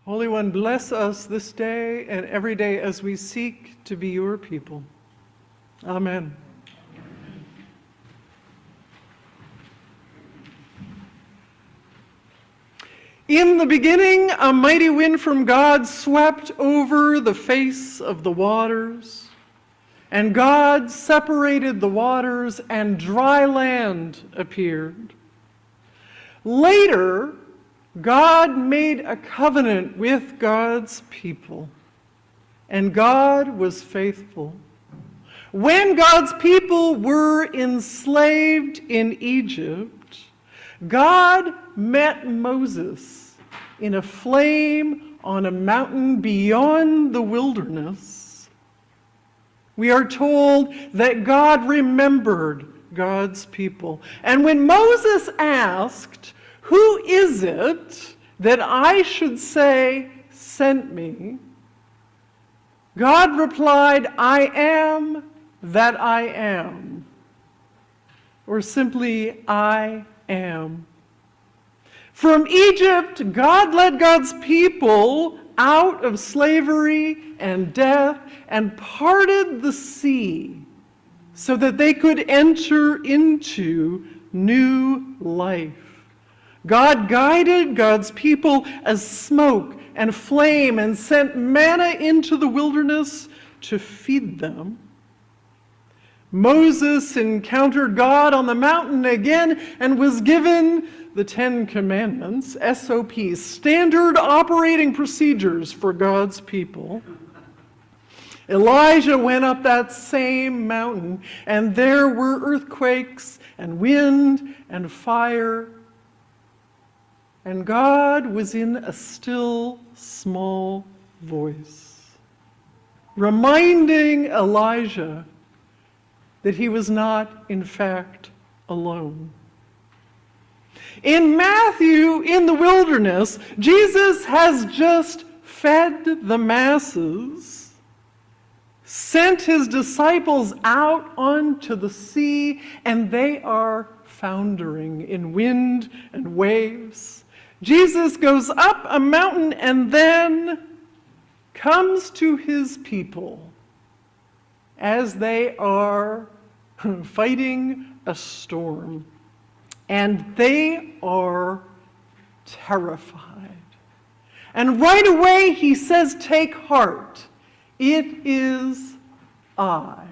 Holy One, bless us this day and every day as we seek to be your people. Amen. In the beginning, a mighty wind from God swept over the face of the waters, and God separated the waters, and dry land appeared. Later, God made a covenant with God's people, and God was faithful. When God's people were enslaved in Egypt, God met Moses in a flame on a mountain beyond the wilderness. We are told that God remembered God's people. And when Moses asked, "Who is it that I should say sent me?" God replied, "I am that I am." Or simply, "I am." From Egypt, God led God's people out of slavery and death and parted the sea so that they could enter into new life. God guided God's people as smoke and flame and sent manna into the wilderness to feed them. Moses encountered God on the mountain again and was given the 10 Commandments, SOPs, standard operating procedures for God's people. Elijah went up that same mountain, and there were earthquakes and wind and fire. And God was in a still, small voice, reminding Elijah that he was not, in fact, alone. In Matthew, in the wilderness, Jesus has just fed the masses, sent his disciples out onto the sea, and they are foundering in wind and waves. Jesus goes up a mountain and then comes to his people as they are fighting a storm, and they are terrified. And right away he says, "Take heart, it is I."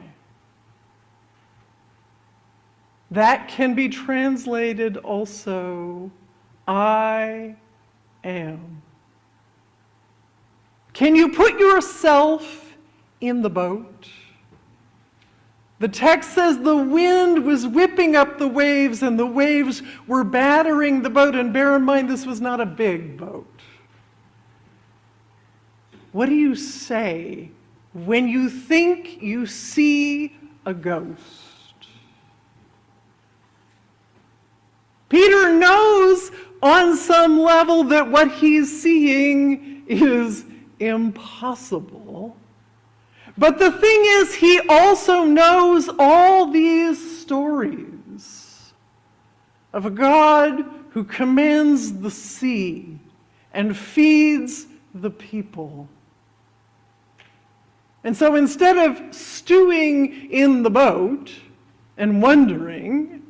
That can be translated also, "I am." Can you put yourself in the boat? The text says the wind was whipping up the waves and the waves were battering the boat. And bear in mind, this was not a big boat. What do you say when you think you see a ghost? Peter knows on some level that what he's seeing is impossible. But the thing is, he also knows all these stories of a God who commands the sea and feeds the people. And so instead of stewing in the boat and wondering,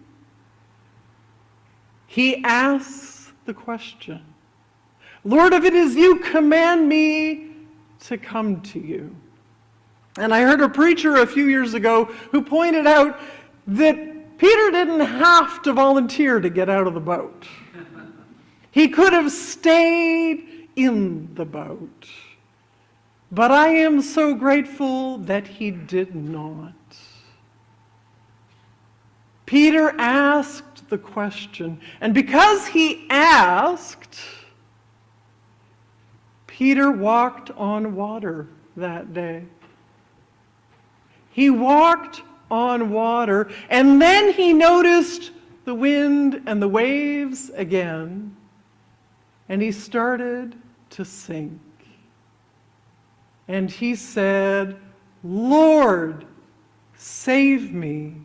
he asks the question, "Lord, if it is you, command me to come to you." And I heard a preacher a few years ago who pointed out that Peter didn't have to volunteer to get out of the boat. He could have stayed in the boat. But I am so grateful that he did not. Peter asked the question, and because he asked, Peter walked on water that day. He walked on water, and then he noticed the wind and the waves again, and he started to sink. And he said, "Lord, save me."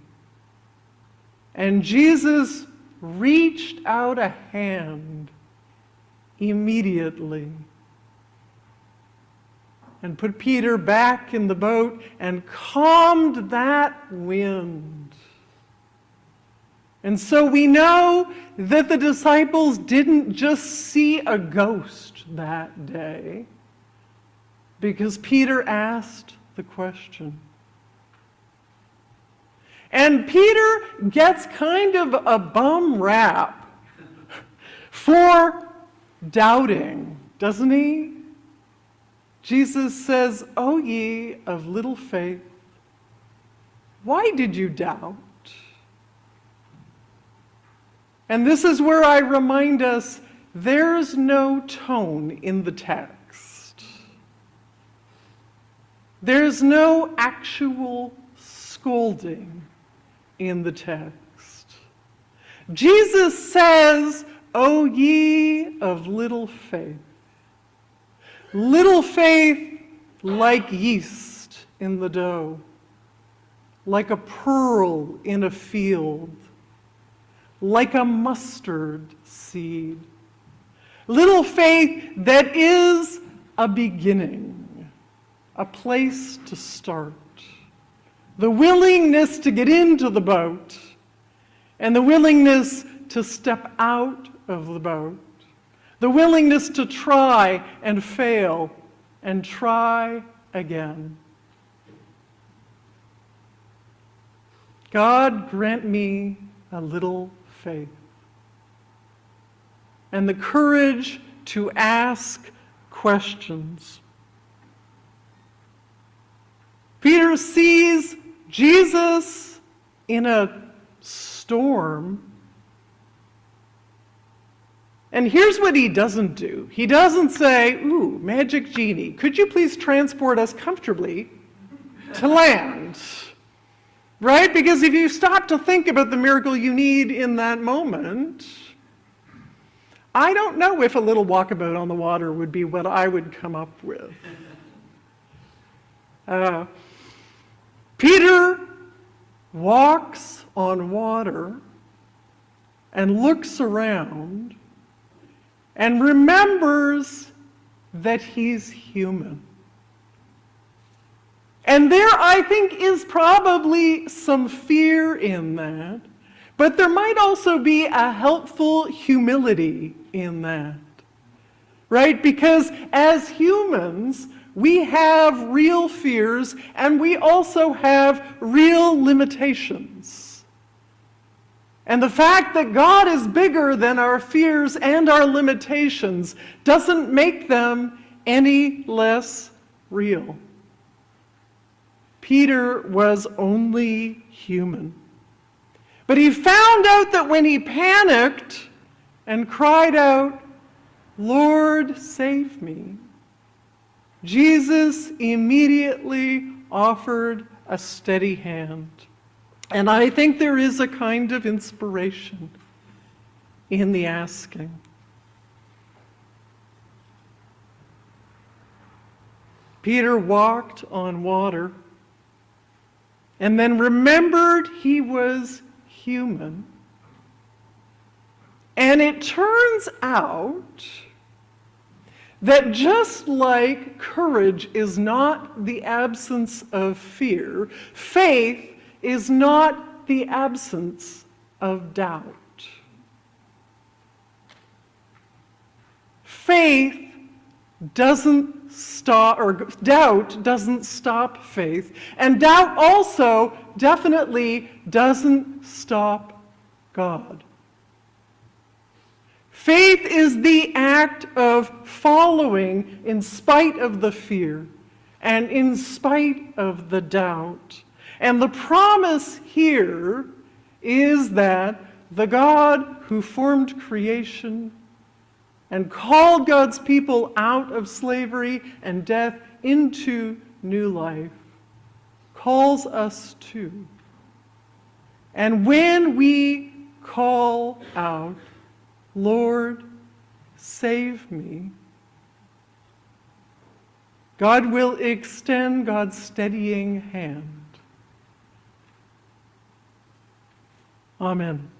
And Jesus reached out a hand immediately and put Peter back in the boat and calmed that wind. And so we know that the disciples didn't just see a ghost that day, because Peter asked the question. And Peter gets kind of a bum rap for doubting, doesn't he? Jesus says, "O ye of little faith, why did you doubt?" And this is where I remind us, there's no tone in the text. There's no actual scolding in the text. Jesus says, "O ye of little faith." Little faith like yeast in the dough, like a pearl in a field, like a mustard seed. Little faith that is a beginning, a place to start. The willingness to get into the boat and the willingness to step out of the boat. The willingness to try and fail and try again. God, grant me a little faith and the courage to ask questions. Peter sees Jesus in a storm. And here's what he doesn't do. He doesn't say, "Ooh, magic genie, could you please transport us comfortably to land?" Right? Because if you stop to think about the miracle you need in that moment, I don't know if a little walkabout on the water would be what I would come up with. Peter walks on water and looks around and remembers that he's human. And there, I think, is probably some fear in that, but there might also be a helpful humility in that, right? Because as humans, we have real fears and we also have real limitations. And the fact that God is bigger than our fears and our limitations doesn't make them any less real. Peter was only human. But he found out that when he panicked and cried out, "Lord, save me," Jesus immediately offered a steady hand. And I think there is a kind of inspiration in the asking. Peter walked on water and then remembered he was human. And it turns out that just like courage is not the absence of fear, faith is not the absence of doubt. Faith doesn't stop, or doubt doesn't stop faith, and doubt also definitely doesn't stop God. Faith is the act of following in spite of the fear and in spite of the doubt. And the promise here is that the God who formed creation and called God's people out of slavery and death into new life calls us too. And when we call out, "Lord, save me," God will extend God's steadying hand. Amen.